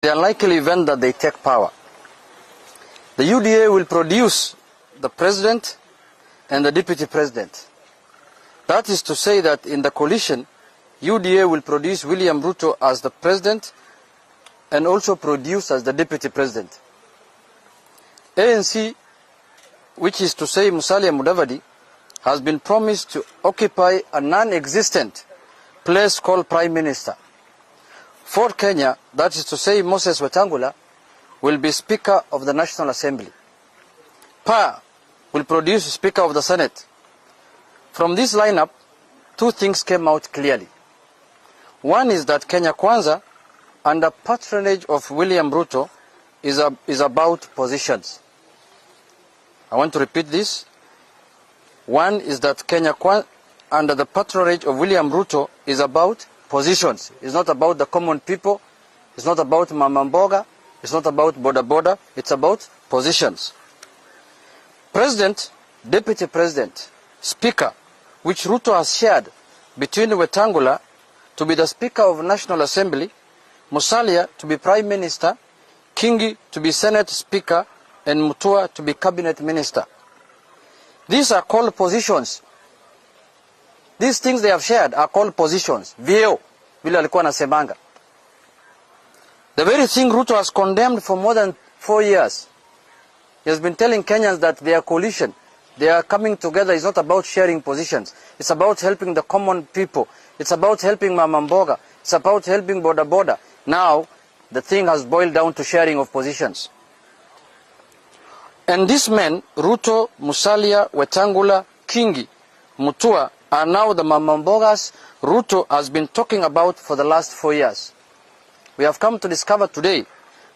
the unlikely event that they take power, the UDA will produce the president and the deputy president. That is to say that in the coalition, UDA will produce William Ruto as the president and also produce as the deputy president. ANC, which is to say Musalia Mudavadi, has been promised to occupy a non-existent place called Prime Minister. Ford Kenya, that is to say Moses Wetangula, will be Speaker of the National Assembly. PA will produce Speaker of the Senate. From this lineup, two things came out clearly. One is that Kenya Kwanza, under patronage of William Ruto, is about positions. I want to repeat this. One is that Kenya Kwanza, under the patronage of William Ruto, is about positions. It's not about the common people. It's not about Mama Mboga. It's not about Boda Boda. It's about positions. President, Deputy President, Speaker, which Ruto has shared between Wetangula to be the Speaker of National Assembly, Musalia to be Prime Minister, Kingi to be Senate Speaker, and Mutua to be Cabinet Minister. These are called positions. These things they have shared are called positions. Vyeo, vile alikuwa anasemanga. The very thing Ruto has condemned for more than 4 years. He has been telling Kenyans that their coalition, they are coming together, is not about sharing positions. It's about helping the common people. It's about helping Mama Mboga. It's about helping Boda Boda. Now, the thing has boiled down to sharing of positions. And these men, Ruto, Musalia, Wetangula, Kingi, Mutua, are now the Mama Mbogas Ruto has been talking about for the last 4 years. We have come to discover today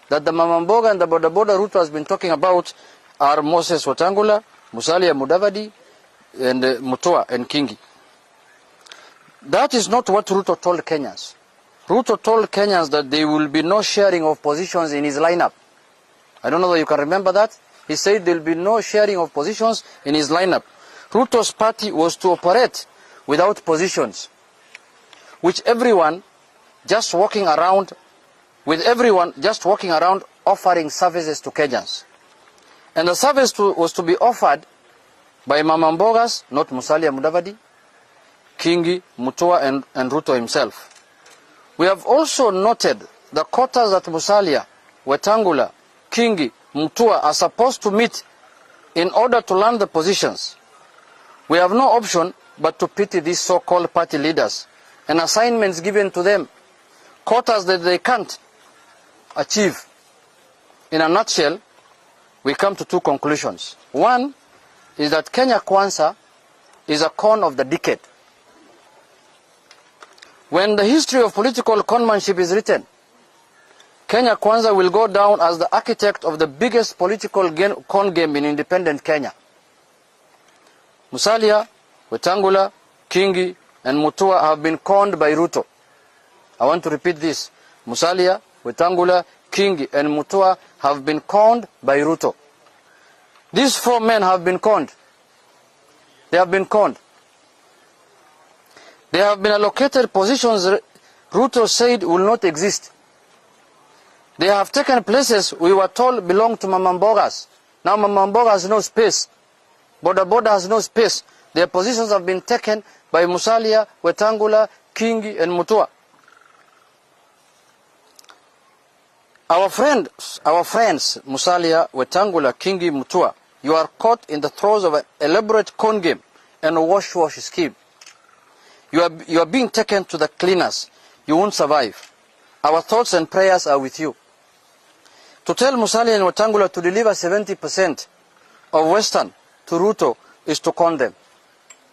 that the Mama Mboga and the Boda Boda Ruto has been talking about are Moses Wetangula, Musalia Mudavadi, and Mutua and Kingi. That is not what Ruto told Kenyans. Ruto told Kenyans that there will be no sharing of positions in his lineup. I don't know whether you can remember that. He said there will be no sharing of positions in his lineup. Ruto's party was to operate without positions, which everyone just walking around, offering services to Kenyans. And the service was to be offered by Mama Mbogas, not Musalia Mudavadi, Kingi, Mutua, and Ruto himself. We have also noted the quotas that Musalia, Wetangula, Kingi, Mutua are supposed to meet in order to land the positions. We have no option but to pity these so-called party leaders and assignments given to them, quotas that they can't achieve. In a nutshell, we come to two conclusions. One is that Kenya Kwanza is a con of the decade. When the history of political conmanship is written, Kenya Kwanza will go down as the architect of the biggest political con game in independent Kenya. Musalia, Wetangula, Kingi, and Mutua have been conned by Ruto. I want to repeat this. Musalia, Wetangula, Kingi, and Mutua have been conned by Ruto. These 4 men have been conned. They have been conned. They have been allocated positions Ruto said will not exist. They have taken places we were told belong to Mama Mbogas. Now Mama Mboga has no space. Boda Boda has no space. Their positions have been taken by Musalia, Wetangula, Kingi, and Mutua. Our friends, Musalia, Wetangula, Kingi, Mutua, you are caught in the throes of an elaborate con game and a wash-wash scheme. You are being taken to the cleaners. You won't survive. Our thoughts and prayers are with you. To tell Musalia and Wetangula to deliver 70% of Western to Ruto is to con them.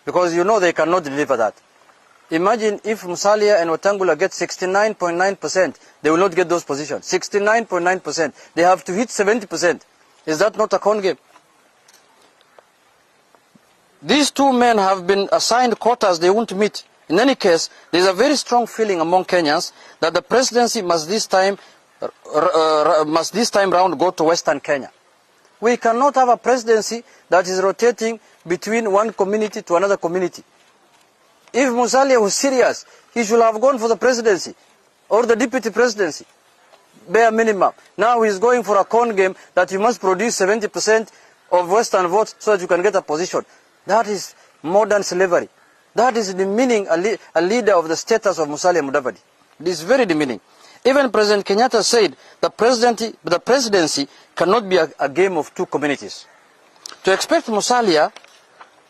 Because you know they cannot deliver that. Imagine if Musalia and Wetangula get 69.9%, they will not get those positions. 69.9%. They have to hit 70%. Is that not a con game? These 2 men have been assigned quotas they won't meet. In any case, there is a very strong feeling among Kenyans that the presidency must this time round go to Western Kenya. We cannot have a presidency that is rotating between one community to another community. If Musalia was serious, he should have gone for the presidency or the deputy presidency. bare minimum. Now he's going for a con game that you must produce 70% of Western votes so that you can get a position. That is modern slavery. That is demeaning a leader of the status of Musalia Mudavadi. It is very demeaning. Even President Kenyatta said the presidency cannot be a game of two communities. To expect Musalia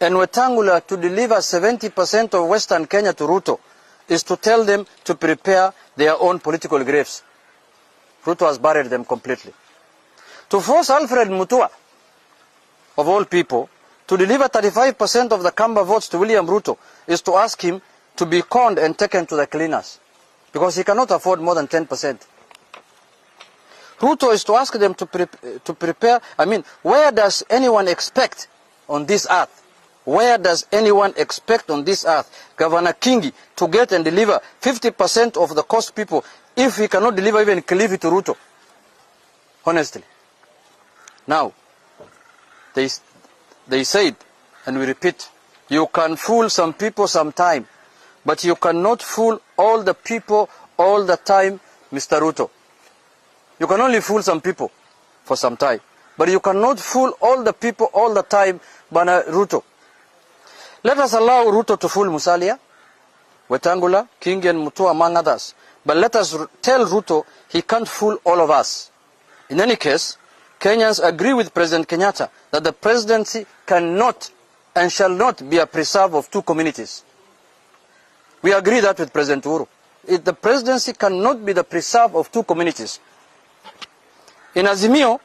and Wetangula to deliver 70% of Western Kenya to Ruto is to tell them to prepare their own political graves. Ruto has buried them completely. To force Alfred Mutua, of all people, to deliver 35% of the Kamba votes to William Ruto is to ask him to be conned and taken to the cleaners, because he cannot afford more than 10%. Ruto is to ask them to prepare. I mean, where does anyone expect on this earth? Where does anyone expect on this earth Governor Kingi to get and deliver 50% of the cost people if he cannot deliver even Kilifi to Ruto? Honestly. Now, they said, and we repeat, you can fool some people sometime, but you cannot fool all the people all the time, Mr. Ruto. You can only fool some people for some time, but you cannot fool all the people all the time, Bana Ruto. Let us allow Ruto to fool Musalia, Wetangula, Kingi and Mutua, among others. But let us tell Ruto he can't fool all of us. In any case, Kenyans agree with President Kenyatta that the presidency cannot and shall not be a preserve of two communities. We agree that with President Uhuru. The presidency cannot be the preserve of two communities. In Azimio,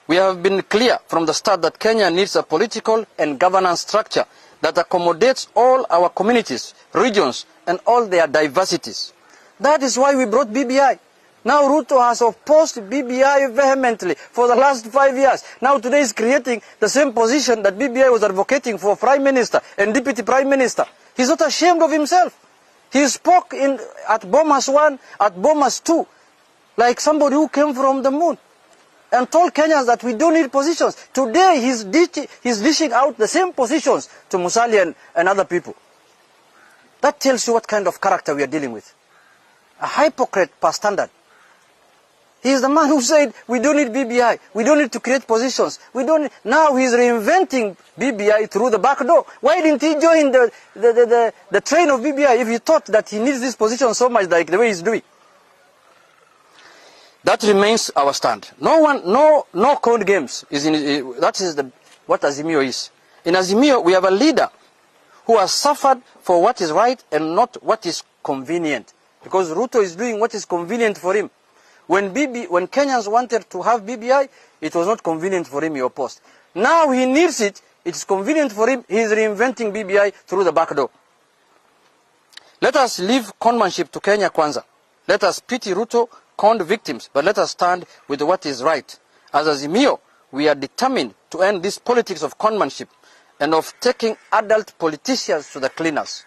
we have been clear from the start that Kenya needs a political and governance structure that accommodates all our communities, regions, and all their diversities. That is why we brought BBI. Now Ruto has opposed BBI vehemently for the last 5 years. Now today is creating the same position that BBI was advocating for Prime Minister and Deputy Prime Minister. He's not ashamed of himself. He spoke at Bomas 1, at Bomas 2, like somebody who came from the moon, and told Kenyans that we don't need positions. Today he's dishing out the same positions to Musalia and other people. That tells you what kind of character we are dealing with. A hypocrite per standard. He is the man who said we don't need BBI, we don't need to create positions. Now he's reinventing BBI through the back door. Why didn't he join the train of BBI if he thought that he needs this position so much like the way he's doing? That remains our stand. No code games. That is what Azimio is. In Azimio, we have a leader who has suffered for what is right and not what is convenient. Because Ruto is doing what is convenient for him. When Kenyans wanted to have BBI, it was not convenient for him, he opposed. Now he needs it, it's convenient for him, he is reinventing BBI through the back door. Let us leave conmanship to Kenya Kwanza. Let us pity Ruto conned victims, but let us stand with what is right. As Azimio, we are determined to end this politics of conmanship and of taking adult politicians to the cleaners.